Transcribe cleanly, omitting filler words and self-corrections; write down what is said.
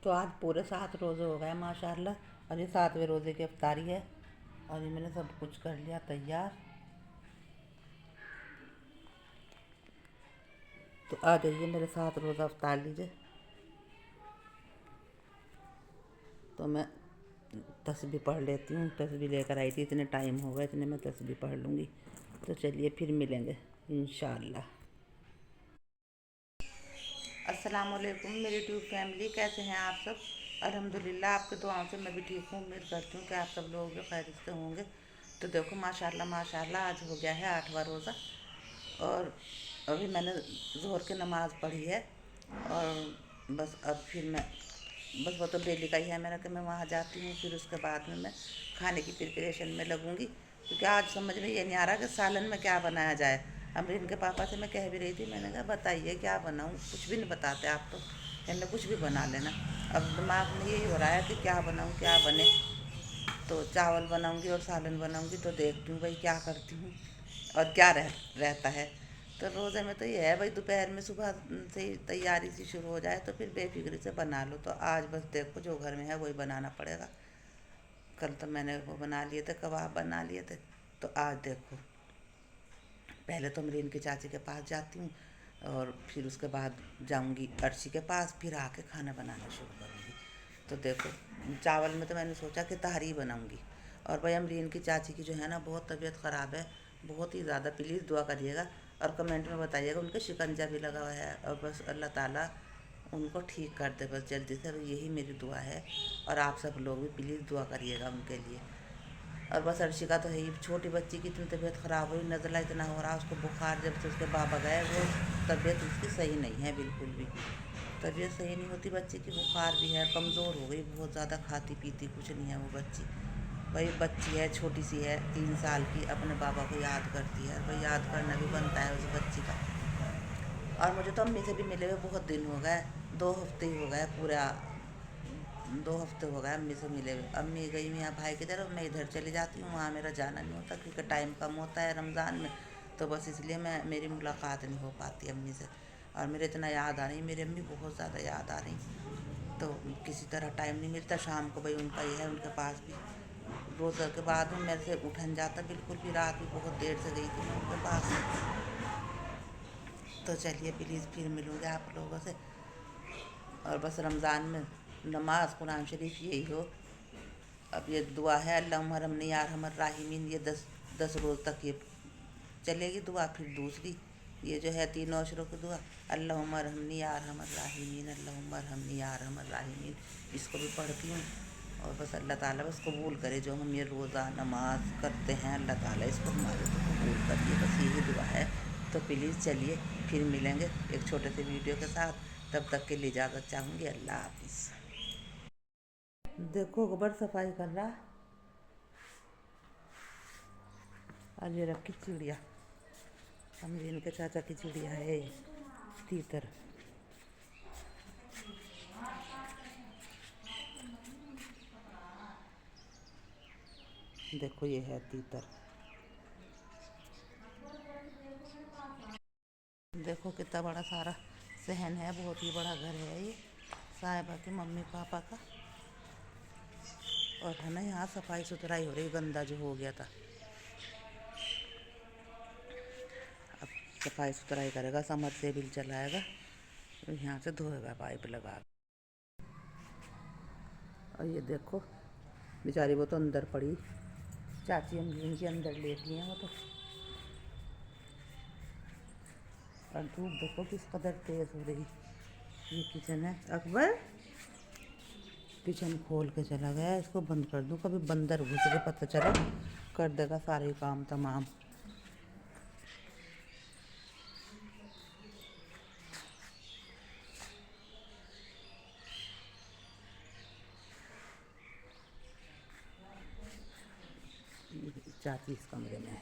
तो आज पूरे 7 रोज़े हो गए माशाल्लाह और ये 7वें रोज़े की इफ्तारी है। और ये मैंने सब कुछ कर लिया तैयार। तो आ जाइए मेरे साथ रोज़ा इफ्तार लीजिए। तो मैं तस्बीह पढ़ लेती हूँ। तस्बीह लेकर आई थी, इतने टाइम हो गया, इतने मैं तस्बीह पढ़ लूँगी। तो चलिए फिर मिलेंगे इंशाअल्लाह। अस्सलाम वालेकुम मेरी यूट्यूब फैमिली, कैसे हैं आप सब। अल्हम्दुलिल्लाह आपके दुआओं से मैं भी ठीक हूँ। उम्मीद करती हूँ कि आप सब लोग भी खैरियत से होंगे। तो देखो माशाल्लाह माशाल्लाह आज हो गया है 8वां रोज़ा। और अभी मैंने ज़ोहर की नमाज़ पढ़ी है। और बस अब फिर मैं बस वो तो डेली का ही है मेरा कि मैं वहाँ जाती हूँ। फिर उसके बाद में मैं खाने की प्रिपरेशन में लगूँगी, क्योंकि आज समझ में ये नहीं आ रहा कि सालन में क्या बनाया जाए। अमरीन के पापा से मैं कह भी रही थी, मैंने कहा बताइए क्या बनाऊँ, कुछ भी नहीं बताते आप तो, कहने कुछ भी बना लेना। अब दिमाग में यही हो रहा है कि क्या बनाऊँ क्या बने। तो चावल बनाऊँगी और सालन बनाऊँगी, तो देखती हूँ भाई क्या करती हूँ और क्या रहता है। तो रोज़े में तो ये है भाई, दोपहर में सुबह से ही तैयारी सी शुरू हो जाए तो फिर बेफिक्री से बना लो। तो आज बस देखो जो घर में है वही बनाना पड़ेगा। कल तो मैंने वो बना लिए थे, कबाब बना लिए थे। तो आज देखो पहले तो मरीन की चाची के पास जाती हूँ और फिर उसके बाद जाऊँगी अर्शी के पास, फिर आके खाना बनाना शुरू करूँगी। तो देखो चावल में तो मैंने सोचा कि तहरी बनाऊँगी। और भाई अमरीन की चाची की जो है ना बहुत तबीयत ख़राब है, बहुत ही ज़्यादा। प्लीज़ दुआ करिएगा और कमेंट में बताइएगा। उनके शिकंजा भी लगा हुआ है और बस अल्लाह ताला उनको ठीक कर दे बस जल्दी से, यही मेरी दुआ है। और आप सब लोग भी प्लीज़ दुआ करिएगा उनके लिए। और बस अर्शिका तो है ही, छोटी बच्ची की इतनी तबीयत ख़राब हुई, नज़ला इतना हो रहा उसको, बुखार। जब से उसके बाबा गए वो तबीयत उसकी सही नहीं है बिल्कुल भी। तबीयत सही नहीं होती बच्ची की, बुखार भी है, कमज़ोर हो गई बहुत ज़्यादा, खाती पीती कुछ नहीं है वो बच्ची। भाई बच्ची है छोटी सी है, 3 साल की, अपने बाबा को याद करती है। भाई याद करना भी बनता है उस बच्ची का। और मुझे तो अम्मी से भी मिले हुए बहुत दिन हो गए, 2 हफ्ते ही हो गए पूरा। 2 हफ्ते हो गए अम्मी से मिले हुए। अम्मी गई हुई हैं भाई की तरफ, मैं इधर चली जाती हूँ, वहाँ मेरा जाना नहीं होता क्योंकि टाइम कम होता है रमज़ान में। तो बस इसलिए मेरी मुलाकात नहीं हो पाती अम्मी से। और मेरे इतना याद आ रही, मेरी अम्मी बहुत ज़्यादा याद आ रही। तो किसी तरह टाइम नहीं मिलता। शाम को भाई उनका ही है, उनके पास भी रोज़ा के बाद में मेरे से उठा नहीं जाता बिल्कुल भी। रात भी बहुत देर से गई थी मैं उनके पास। तो चलिए प्लीज़ फिर मिलूँगी आप लोगों से। और बस रमज़ान में नमाज कुरान शरीफ यही हो। अब ये दुआ है अल्लाहुम्मा रहमनी या अरहमर राहिमीन, ये 10 रोज़ तक ये चलेगी दुआ। फिर दूसरी ये जो है 3 अशरों की दुआ, अल्लाहुम्मा रहमनी या अरहमर राहिमीन, अल्लाहुम्मा रहमनी या अरहमर राहिमीन, इसको भी पढ़ती हूँ। और बस अल्लाह ताला बस कबूल करे जो हम ये रोज़ा नमाज करते हैं, अल्लाह ताला इसको हमारे को कबूल करिए, बस यही दुआ है। तो प्लीज़ चलिए फिर मिलेंगे एक छोटे से वीडियो के साथ। तब तक के लिए इजाज़त चाहूँगी, अल्लाह हाफिज़। देखो गोबर सफाई कर रहा। और ये रखी चिड़िया, अमरीन के चाचा की चिड़िया है ये, तीतर। देखो ये है तीतर। देखो कितना बड़ा सारा सहन है, बहुत ही बड़ा घर है ये साहिबा के मम्मी पापा का। और है ना यहाँ सफाई सुथराई हो रही, गंदा जो हो गया था। अब सफाई सुथराई करेगा, समर से बिल चलाएगा, तो यहाँ से धोएगा पाइप लगा के। और ये देखो बेचारी वो तो अंदर पड़ी, चाची अमरीन की अंदर लेटी हैं वो तो। और धूप देखो किस कदर तेज़ हो रही। ये किचन है। अकबर किचन खोल के चला गया, इसको बंद कर दूँ, कभी बंदर घुस के पता चला कर देगा सारे काम तमाम। चाची इस कमरे में है।